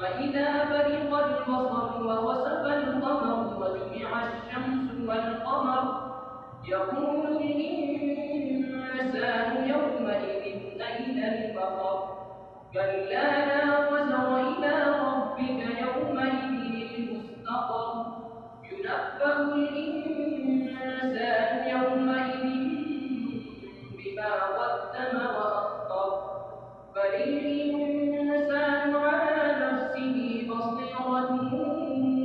فإذا برق البصر وخسف القمر وجمع الشمس والقمر يقول الإنسان يومئذ أين المفر كلا لا وزر إلى ربك يومئذ المستقر ينبأ الإنسان يومئذ بما قدم وأخر بل الإنسان على نفسه بصيرة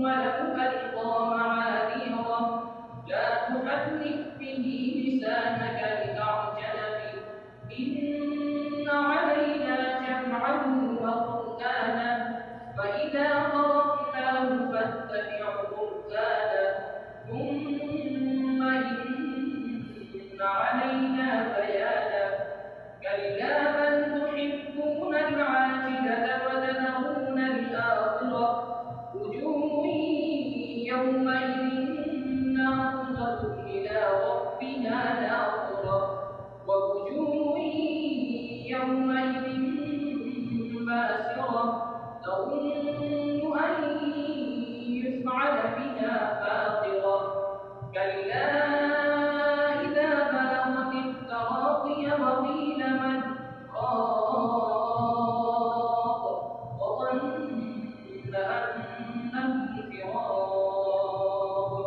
ولو ألقى معاذيره لا تحرك به لسانك لتعجل به إن علينا جمعه وقرآنه فإذا قرأناه فاتبع قرآنه ثم إن علينا بيانه كلا بل تحبون العاجلة وتذرون الآخرة وجوه يومئذ ناظرة إلى ربها ناظرة ووجوه يومئذ باسرة تظن أن يفعل بها فاقرة كلا إذا بلغت التراقي وقيل من راق وظن أنه الفراق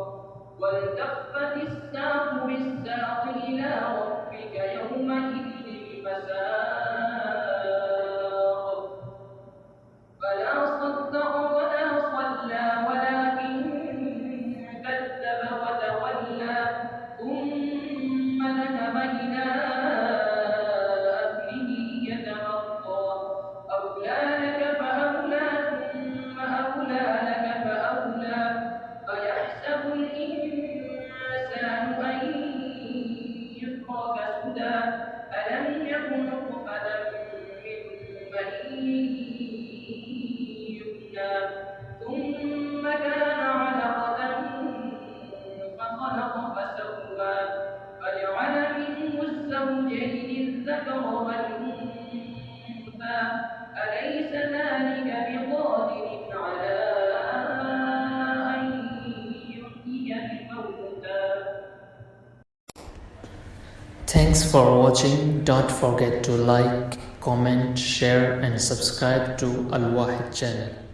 والتفت الساق بالساق إلى ربك يومئذ المساق فلا صدق ولا صلى ولكن كذب وتولى ثم ذهب إلى أهله يتمطى أولى لك فأولى ثم أولى لك فأولى أيحسب الإنسان أن يترك سدى ألم يكن نطفة من مني يمنى ثم كان علقة فخلق فسوى فجعل منه الزوجين الذكر والأنثى أليس ذلك بقادر على أن يحيي الموتى. Thanks for watching. Don't forget to like, comment, share and subscribe to Al Wahid channel.